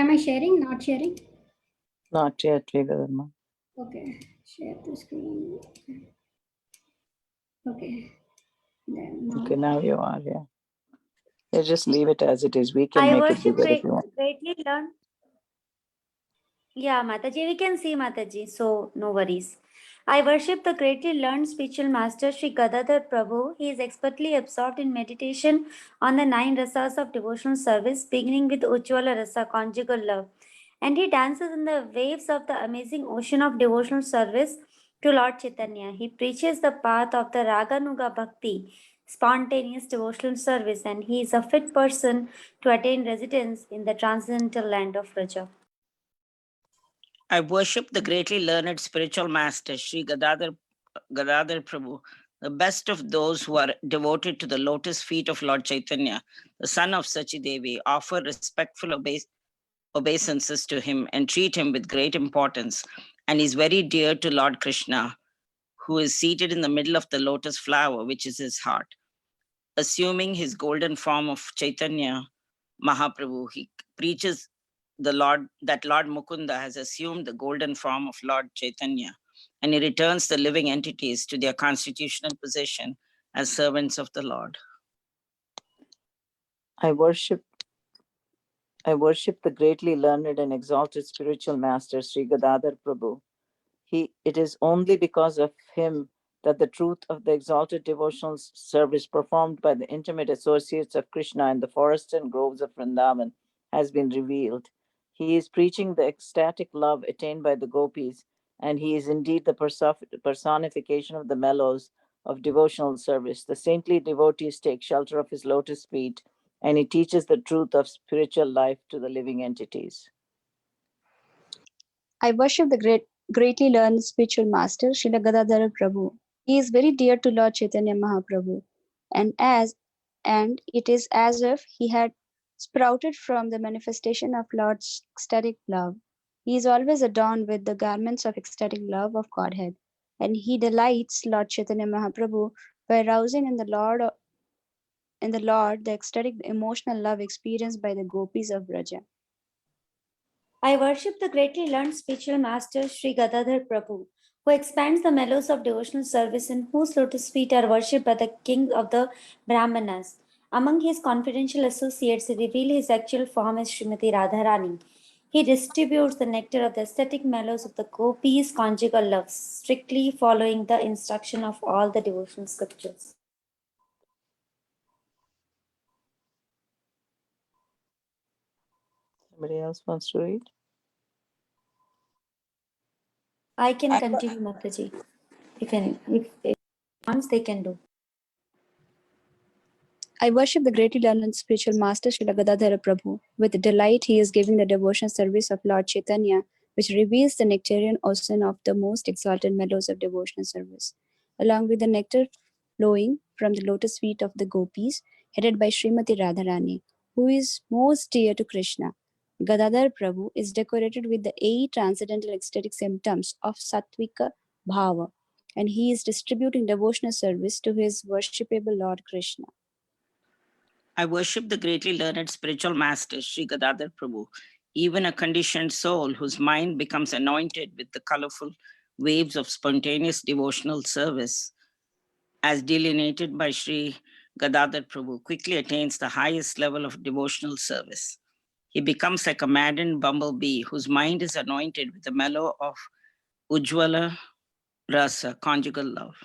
Am I sharing? Not sharing? Not yet, Vegadharma. Okay. Share the screen. Okay. Then now. Okay, now you are, yeah. Yeah, just leave it as it is. We can I make it worship bigger if you want. greatly learned. Yeah, Mataji, we can see Mataji, so no worries. I worship the greatly learned spiritual master Sri Gadadhar Prabhu. He is expertly absorbed in meditation on the 9 rasas of devotional service, beginning with Ujjwala rasa, conjugal love. And he dances in the waves of the amazing ocean of devotional service to Lord Chaitanya. He preaches the path of the Raganuga Bhakti, spontaneous devotional service, and he is a fit person to attain residence in the transcendental land of Raja. I worship the greatly learned spiritual master, Sri Gadadhar Prabhu, the best of those who are devoted to the lotus feet of Lord Chaitanya, the son of Sachi Devi, offer respectful obeisances to him and treat him with great importance. And is very dear to Lord Krishna, who is seated in the middle of the lotus flower, which is his heart. Assuming his golden form of Chaitanya Mahaprabhu, he preaches the Lord that Lord Mukunda has assumed the golden form of Lord Chaitanya, and he returns the living entities to their constitutional position as servants of the Lord. I worship the greatly learned and exalted spiritual master, Sri Gadadhar Prabhu. It is only because of him that the truth of the exalted devotional service performed by the intimate associates of Krishna in the forests and groves of Vrindavan has been revealed. He is preaching the ecstatic love attained by the gopis, and he is indeed the personification of the mellows of devotional service. The saintly devotees take shelter of his lotus feet, and he teaches the truth of spiritual life to the living entities. I worship the greatly learned spiritual master, Srila Gadadhara Prabhu. He is very dear to Lord Chaitanya Mahaprabhu, and it is as if he had sprouted from the manifestation of Lord's ecstatic love. He is always adorned with the garments of ecstatic love of Godhead, and he delights Lord Chaitanya Mahaprabhu by arousing in the Lord the ecstatic emotional love experienced by the gopis of Braja. I worship the greatly learned spiritual master Sri Gadadhar Prabhu, who expands the mellows of devotional service and whose lotus feet are worshipped by the king of the Brahmanas. Among his confidential associates, he reveals his actual form as Srimati Radharani. He distributes the nectar of the aesthetic mellows of the gopis' conjugal love, strictly following the instruction of all the devotional scriptures. Somebody else wants to read? I can continue, Mataji. If wants, they can do. I worship the greatly learned spiritual master Srila Gadadhara Prabhu. With delight, he is giving the devotional service of Lord Chaitanya, which reveals the nectarian ocean of the most exalted mellows of devotional service, along with the nectar flowing from the lotus feet of the gopis, headed by Srimati Radharani, who is most dear to Krishna. Gadadhar Prabhu is decorated with the 8 transcendental ecstatic symptoms of Sattvika Bhava, and he is distributing devotional service to his worshipable Lord Krishna. I worship the greatly learned spiritual master, Sri Gadadhar Prabhu, even a conditioned soul whose mind becomes anointed with the colorful waves of spontaneous devotional service, as delineated by Sri Gadadhar Prabhu, quickly attains the highest level of devotional service. He becomes like a maddened bumblebee whose mind is anointed with the mellow of Ujjwala rasa, conjugal love.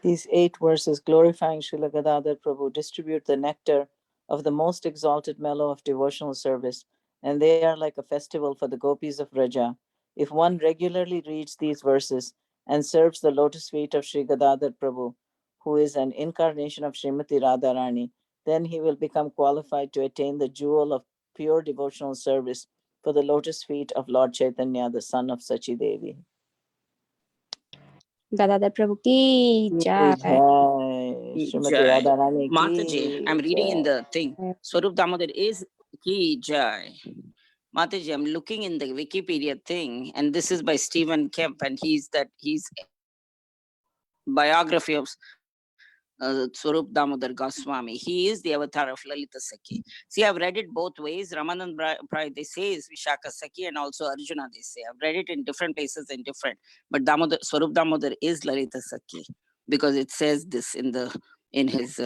These 8 verses glorifying Srila Gadadhar Prabhu distribute the nectar of the most exalted mellow of devotional service, and they are like a festival for the gopis of Vraja. If one regularly reads these verses and serves the lotus feet of Sri Gadadhar Prabhu, who is an incarnation of Srimati Radharani, then he will become qualified to attain the jewel of pure devotional service for the lotus feet of Lord Chaitanya, the son of Sachi Devi. Gadadhar Prabhu ki jai. Srimati Jai. Radharani Mataji, ki I'm reading in jai. the thing. Swarup Damodar is ki jai. Mataji, I'm looking in the Wikipedia thing, and this is by Stephen Kemp, and he's biography of Swarup Damodar Goswami. He is the avatar of Lalita Sakhi. See, I've read it both ways. Ramanand Rai, they say, is Vishaka Sakhi, and also Arjuna, they say. I've read it in different places and different. But Damodar, Swarup Damodar is Lalita Sakhi, because it says this in his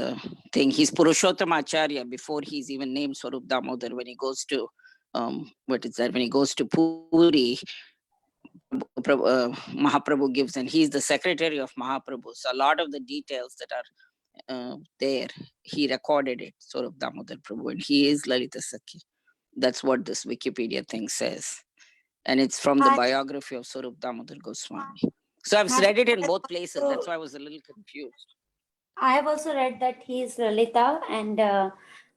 thing. He's Purushottam Acharya before he's even named Swarup Damodar. When he goes to, what is that? When he goes to Puri, Mahaprabhu gives, and he's the secretary of Mahaprabhu. So a lot of the details that are there, he recorded it, Swarup Damodar Prabhu, and he is Lalita Sakhi. That's what this Wikipedia thing says. And it's from the Hi. biography of Swarup Damodar Goswami. So I've Hi. read it in both places. That's why I was a little confused. I have also read that he is Lalita and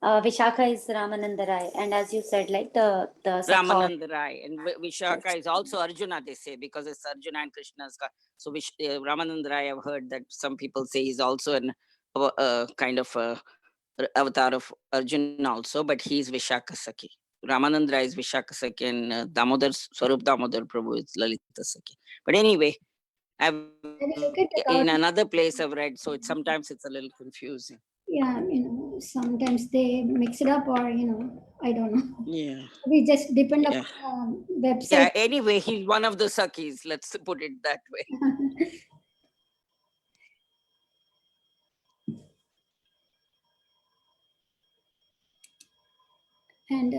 Vishaka is Ramananda Rai. And as you said, like the Sakha. Ramananda Rai. And Vishaka is also Arjuna, they say, because it's Arjuna and Krishna's. So Ramananda Rai, I've heard that some people say he's also an kind of a avatar of Arjuna also, but he's Vishaka Sakhi. Ramananda is Vishaka Sakhi, and Damodar, Swarup Damodar Prabhu is Lalita Sakhi. But anyway, I've When you look at the in Gaud- another place I've read, so sometimes it's a little confusing. yeah, sometimes they mix it up, or I don't know. Yeah. We just depend Yeah. on Yeah. website. Anyway, he's one of the Sakhis. Let's put it that way. And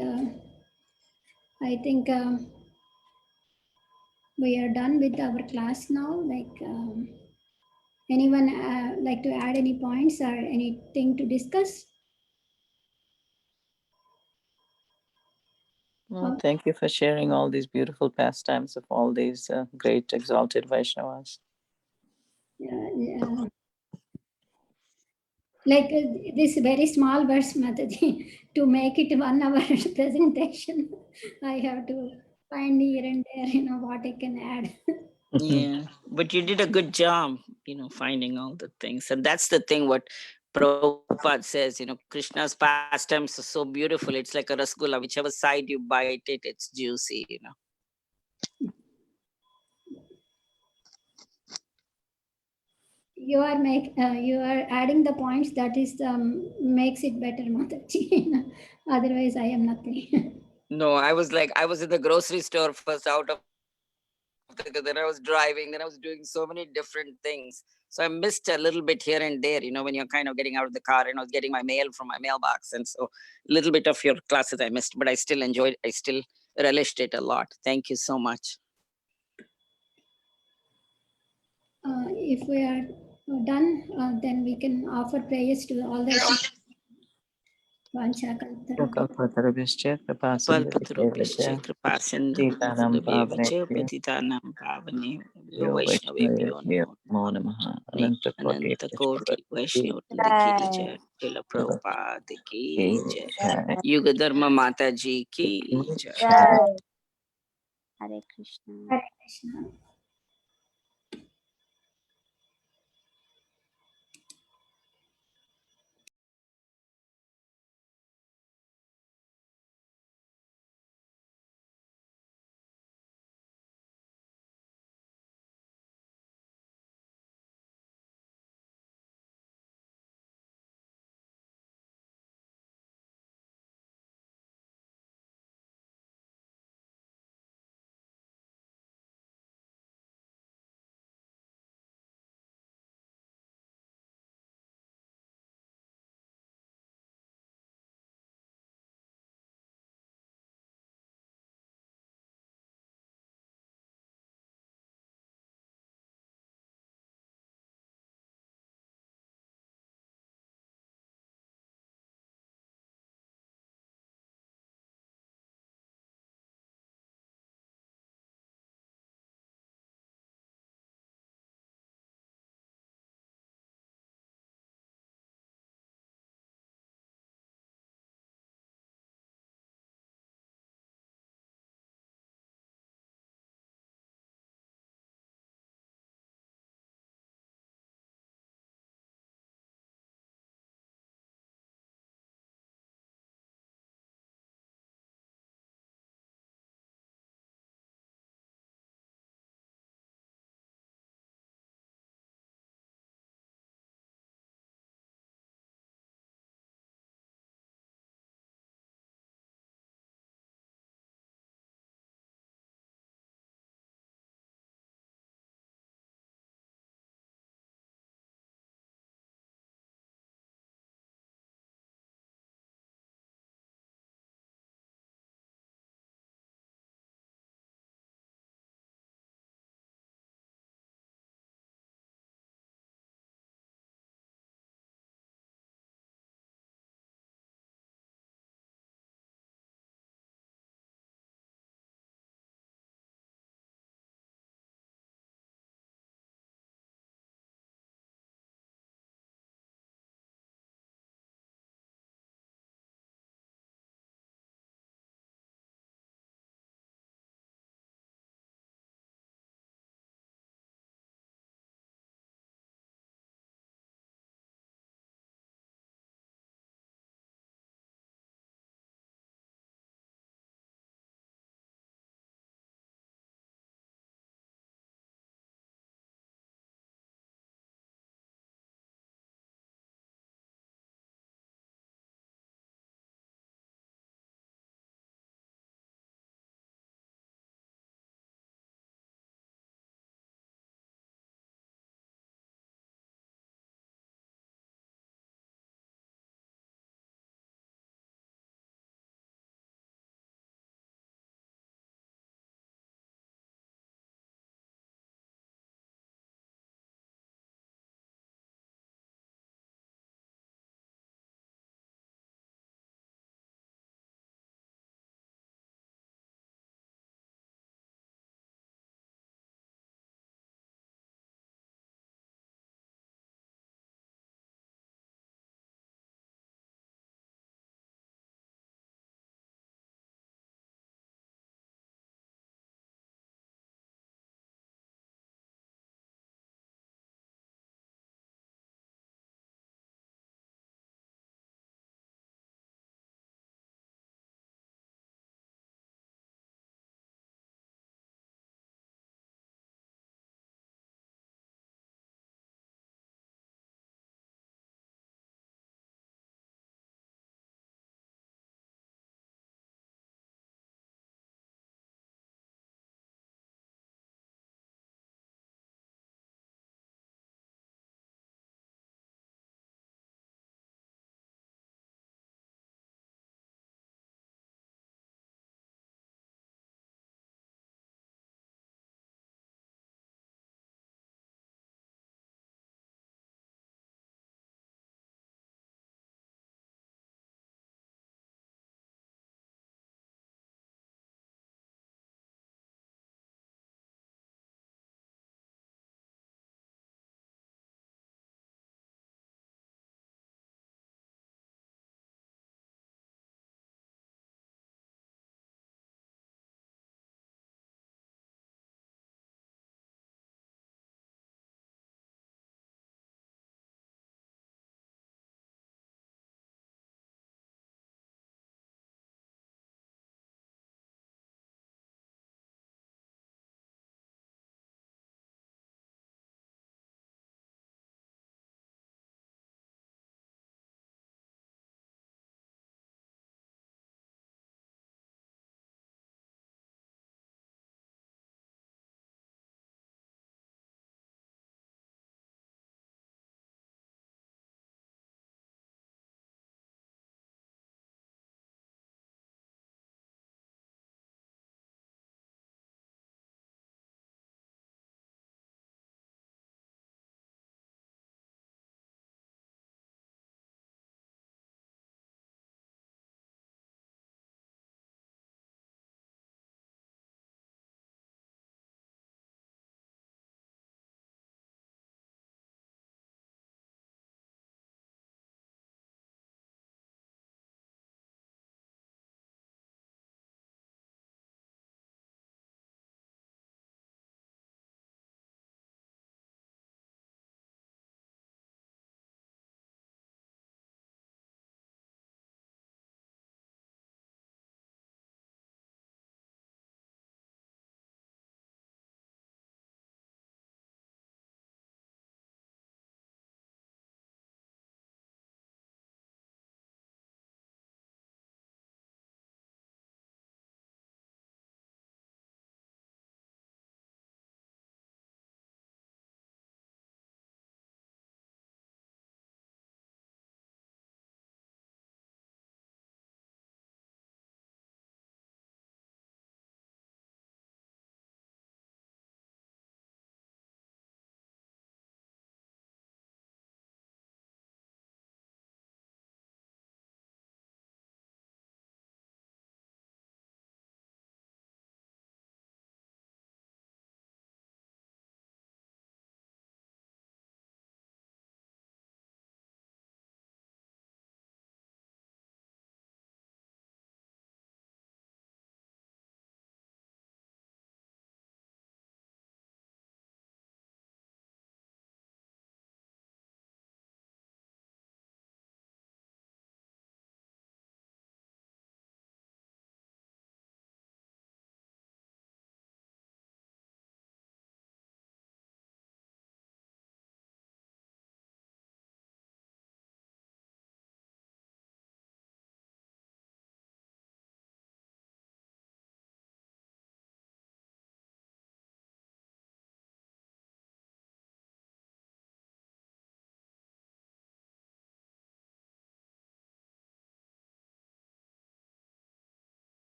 I think we are done with our class now. Like, anyone like to add any points or anything to discuss? Well, thank you for sharing all these beautiful pastimes of all these great exalted Vaishnavas. Yeah. Like this very small verse, Mataji, to make it 1 hour presentation, I have to find here and there, what I can add. Yeah, but you did a good job, finding all the things. And that's the thing what Prabhupada says, Krishna's pastimes are so beautiful. It's like a rasgulla. Whichever side you bite it, it's juicy. You are adding the points that is makes it better, Mataji. Otherwise, I am nothing. No, I was in the grocery store first out of then I was driving, then I was doing so many different things. So I missed a little bit here and there, when you're kind of getting out of the car, and I was getting my mail from my mailbox. And so a little bit of your classes I missed, but I still enjoyed, I still relished it a lot. Thank you so much. If we are done, then we can offer prayers to all the Kalpatarubhishya Kalpatarubhishya kripasindhuvekevach Titanam Kripasindhuvekevach pavanebhyo Patitanam Pavane yo Vaishnavebhyo Namo Namaha Ananta Koti Anantakoti Vaishnava Vaishnav ki jai, Srila Prabhupada ki jai, Jai. Yuga Dharma Mata ji ki jai. Hare Krishna. Hare Krishna.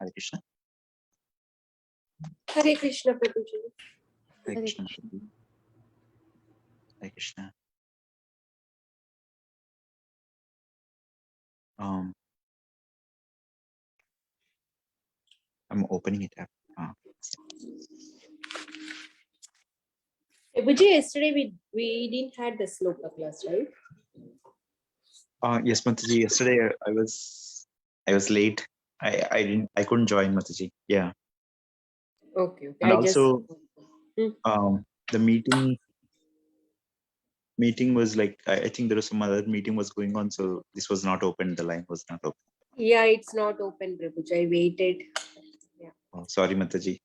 Hare Krishna. Hare Krishna, Prabhuji. Hare Krishna. Prabhuji. Hare Krishna. I'm opening it up. Prabhuji, yesterday we didn't had the sloka class, right? Yes, Mataji. Yesterday I was late. I couldn't join, Mataji. Yeah. Okay. And also, Hmm. the meeting was like, I think there was some other meeting was going on, so this was not open. The line was not open. Yeah, it's not open, Prabhuji. I waited. Oh, sorry, Mataji.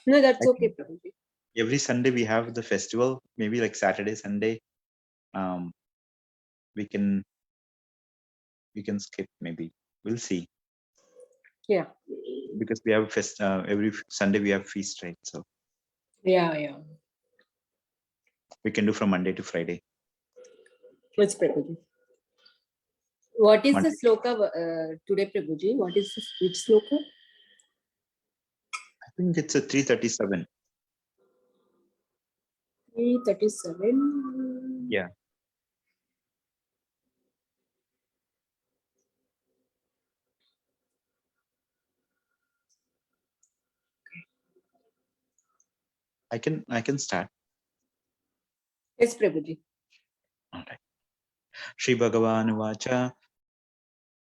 No, that's I okay, think Prabhuji. every Sunday we have the festival. Maybe like Saturday, Sunday. We can skip. Maybe we'll see. Yeah. Because we have every Sunday we have feast, right? So Yeah. we can do from Monday to Friday. Let's Prabhuji. What is Monday. the sloka today, Prabhuji? What is this? Which sloka? I think it's a 337. 337. Yeah. I can start. Yes, Prabhuji. All right. Shri Bhagavan Vacha